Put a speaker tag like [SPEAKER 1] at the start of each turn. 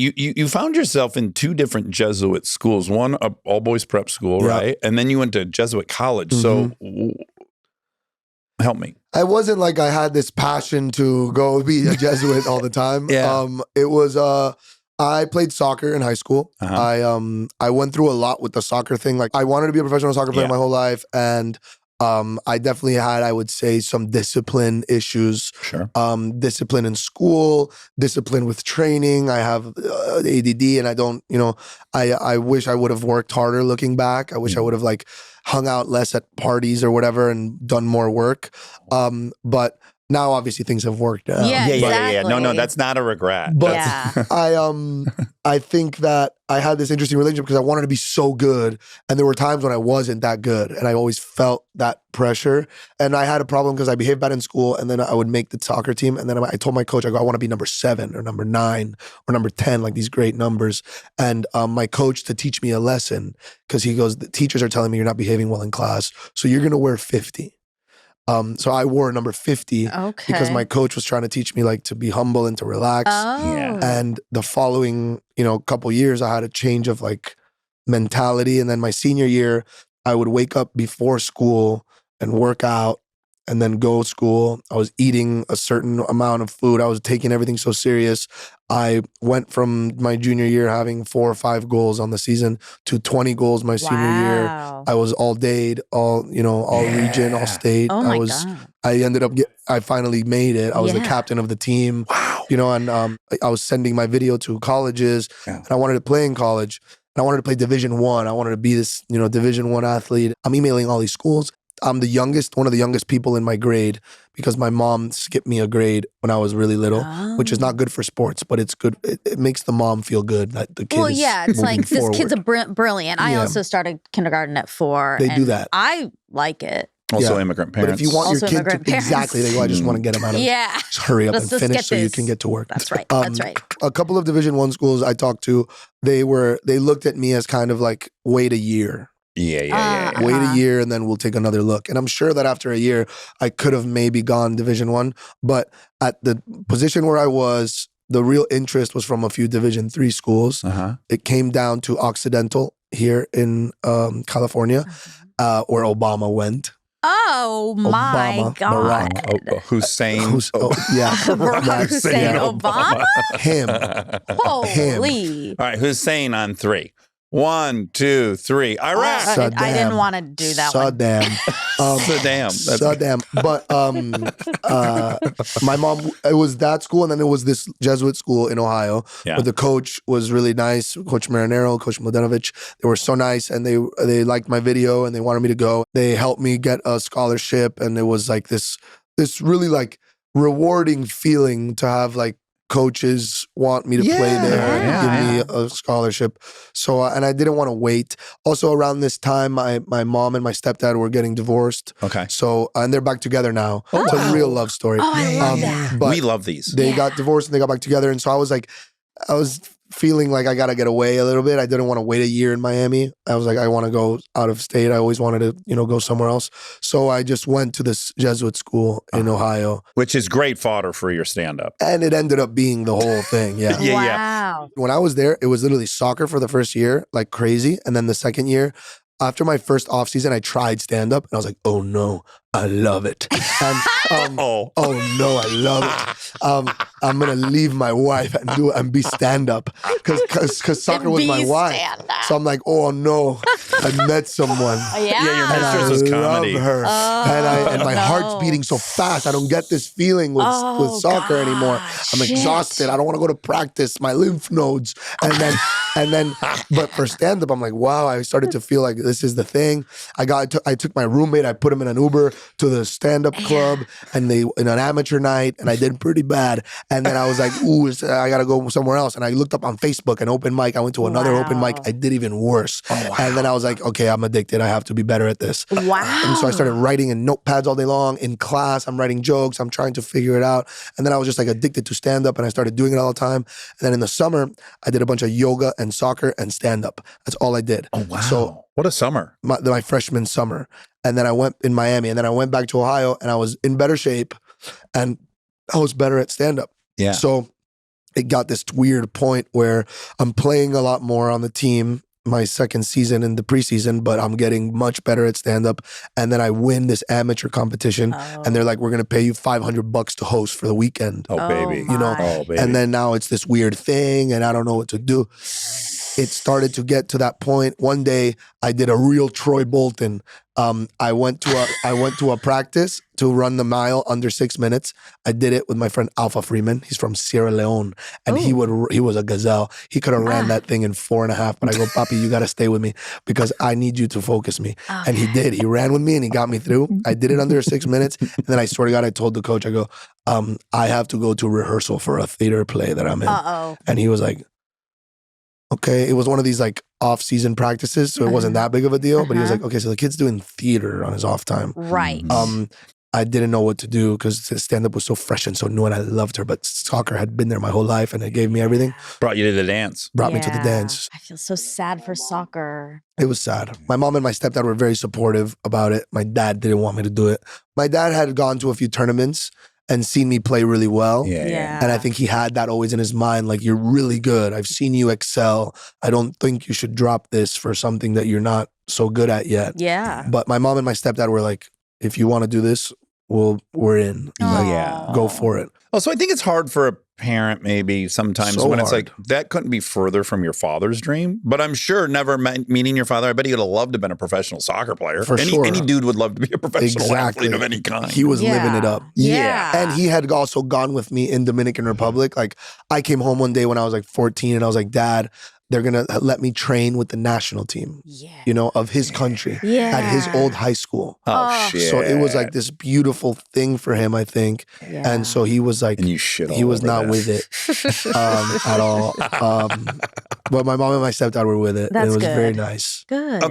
[SPEAKER 1] You found yourself in two different Jesuit schools, one a all-boys prep school, right? And then you went to Jesuit college. So help me.
[SPEAKER 2] I wasn't like I had this passion to go be a Jesuit all the time. It was I played soccer in high school. I went through a lot with the soccer thing. Like I wanted to be a professional soccer player my whole life, and I definitely had, I would say, some discipline issues. Discipline in school, discipline with training. I have ADD, and I don't, I wish I would have worked harder looking back. I wish I would have like hung out less at parties or whatever and done more work. But now obviously things have worked out.
[SPEAKER 1] Yeah. No, that's not a regret.
[SPEAKER 2] But I think that I had this interesting relationship because I wanted to be so good, and there were times when I wasn't that good, and I always felt that pressure. And I had a problem because I behaved bad in school, and then I would make the soccer team, and then I told my coach, I want to be number 7 or number 9 or number 10, like these great numbers. And my coach to teach me a lesson, because he goes, the teachers are telling me you're not behaving well in class, so you're going to wear 50. So I wore number 50 because my coach was trying to teach me like to be humble and to relax. And the following, couple years, I had a change of like mentality. And then my senior year, I would wake up before school and work out and then go to school. I was eating a certain amount of food. I was taking everything so serious. I went from my junior year having 4 or 5 goals on the season to 20 goals my senior year. I was all Dade, all region, all state. I ended up I finally made it. I was the captain of the team. And I was sending my video to colleges, and I wanted to play in college. And I wanted to play Division I. I wanted to be this, Division I athlete. I'm emailing all these schools. I'm the youngest, one of the youngest people in my grade because my mom skipped me a grade when I was really little, which is not good for sports, but it's good. It makes the mom feel good that the kid is
[SPEAKER 3] it's like,
[SPEAKER 2] forward.
[SPEAKER 3] This kid's brilliant. I also started kindergarten at 4.
[SPEAKER 2] They do that.
[SPEAKER 3] I like it.
[SPEAKER 1] Also immigrant parents.
[SPEAKER 2] But if you want
[SPEAKER 3] Also
[SPEAKER 2] your kid to,
[SPEAKER 3] immigrant
[SPEAKER 2] exactly, they go, I just want to get him out of just hurry up
[SPEAKER 3] Let's
[SPEAKER 2] and finish so you
[SPEAKER 3] this.
[SPEAKER 2] can get to work.
[SPEAKER 3] That's right. That's right.
[SPEAKER 2] A couple of Division I schools I talked to, they looked at me as kind of like, wait a year. Wait a year and then we'll take another look. And I'm sure that after a year, I could have maybe gone Division I, but at the position where I was, the real interest was from a few Division III schools. It came down to Occidental here in California, where Obama went.
[SPEAKER 3] Oh my God.
[SPEAKER 1] Hussein.
[SPEAKER 3] Barack Hussein Obama?
[SPEAKER 2] Him.
[SPEAKER 3] Holy.
[SPEAKER 1] All right, Hussein on 3. 1, 2, 3. Iraq.
[SPEAKER 3] I didn't want to do that one.
[SPEAKER 2] Saddam. But my mom, it was that school, and then it was this Jesuit school in Ohio. But the coach was really nice, Coach Marinero, Coach Mladenovich. They were so nice, and they liked my video, and they wanted me to go. They helped me get a scholarship, and it was like this really like rewarding feeling to have like coaches want me to play there and give me a scholarship. So, and I didn't want to wait. Also around this time, my mom and my stepdad were getting divorced. So, and they're back together now. It's a real love story.
[SPEAKER 3] I love that.
[SPEAKER 2] But
[SPEAKER 1] we love these.
[SPEAKER 2] They got divorced and they got back together. And so I was feeling like I got to get away a little bit. I didn't want to wait a year in Miami. I was like, I want to go out of state. I always wanted to, go somewhere else. So I just went to this Jesuit school in Ohio.
[SPEAKER 1] Which is great fodder for your stand-up.
[SPEAKER 2] And it ended up being the whole thing,
[SPEAKER 3] Wow.
[SPEAKER 2] When I was there, it was literally soccer for the first year, like crazy. And then the second year, after my first off season, I tried stand-up. And I was like, oh no, I love it. And, oh no, I love it. I'm gonna leave my wife and do it and be stand-up because soccer was my wife. So I'm like, oh no, I met someone.
[SPEAKER 1] Your mistress was comedy.
[SPEAKER 2] Love her, and my heart's beating so fast. I don't get this feeling with soccer anymore. I'm exhausted. I don't want to go to practice. My lymph nodes, and then, but for stand-up, I'm like, wow. I started to feel like this is the thing. I took my roommate. I put him in an Uber to the stand-up club, and in an amateur night, and I did pretty bad. And then I was like, ooh, I gotta go somewhere else. And I looked up on Facebook an open mic. I went to another open mic. I did even worse. And then I was like, okay, I'm addicted. I have to be better at this.
[SPEAKER 3] Wow.
[SPEAKER 2] And so I started writing in notepads all day long. In class, I'm writing jokes. I'm trying to figure it out. And then I was just like addicted to stand-up, and I started doing it all the time. And then in the summer, I did a bunch of yoga and soccer and stand-up. That's all I did.
[SPEAKER 1] Oh, wow.
[SPEAKER 2] So
[SPEAKER 1] what a summer.
[SPEAKER 2] My freshman summer. And then I went in Miami, and then I went back to Ohio, and I was in better shape, and I was better at stand-up.
[SPEAKER 1] Yeah.
[SPEAKER 2] So it got this weird point where I'm playing a lot more on the team my second season in the preseason, but I'm getting much better at stand-up. And then I win this amateur competition, and they're like, we're going to pay you $500 to host for the weekend.
[SPEAKER 1] Oh, baby.
[SPEAKER 2] You know?
[SPEAKER 1] Oh, baby.
[SPEAKER 2] And then now it's this weird thing, and I don't know what to do. It started to get to that point. One day, I did a real Troy Bolton. I went to a practice to run the mile under 6 minutes. I did it with my friend Alpha Freeman. He's from Sierra Leone, and he was a gazelle. He could have ran that thing in 4.5. But I go, Papi, you got to stay with me because I need you to focus me. Okay. And he did. He ran with me and he got me through. I did it under 6 minutes, and then I swear to God, I told the coach, I go, I have to go to rehearsal for a theater play that I'm in. And he was like, okay, it was one of these like off-season practices, so it wasn't that big of a deal. But he was like, okay, so the kid's doing theater on his off time.
[SPEAKER 3] Right.
[SPEAKER 2] I didn't know what to do because stand-up was so fresh and so new, and I loved her. But soccer had been there my whole life, and it gave me everything.
[SPEAKER 1] Brought you to the dance.
[SPEAKER 2] Brought me to the dance.
[SPEAKER 3] I feel so sad for soccer.
[SPEAKER 2] It was sad. My mom and my stepdad were very supportive about it. My dad didn't want me to do it. My dad had gone to a few tournaments and seen me play really well.
[SPEAKER 3] Yeah.
[SPEAKER 2] And I think he had that always in his mind, like, you're really good. I've seen you excel. I don't think you should drop this for something that you're not so good at yet.
[SPEAKER 3] Yeah.
[SPEAKER 2] But my mom and my stepdad were like, if you want to do this, we're in. Like, go for it.
[SPEAKER 1] Also, I think it's hard for a parent maybe sometimes
[SPEAKER 2] So
[SPEAKER 1] when it's
[SPEAKER 2] hard.
[SPEAKER 1] like, that couldn't be further from your father's dream. But I'm sure never meeting your father, I bet he would have loved to have been a professional soccer player.
[SPEAKER 2] For sure.
[SPEAKER 1] Any dude would love to be a professional athlete of any kind.
[SPEAKER 2] He was living it up.
[SPEAKER 3] Yeah.
[SPEAKER 2] And he had also gone with me in Dominican Republic. Like, I came home one day when I was like 14 and I was like, Dad, they're going to let me train with the national team, you know, of his country at his old high school.
[SPEAKER 1] Oh, shit.
[SPEAKER 2] So it was like this beautiful thing for him, I think. Yeah. And so he was like,
[SPEAKER 1] and you shit all
[SPEAKER 2] he was
[SPEAKER 1] over
[SPEAKER 2] not
[SPEAKER 1] that.
[SPEAKER 2] with it at all. But my mom and my stepdad were with it.
[SPEAKER 3] That's
[SPEAKER 2] and it was
[SPEAKER 3] good.
[SPEAKER 2] very nice.
[SPEAKER 3] Good.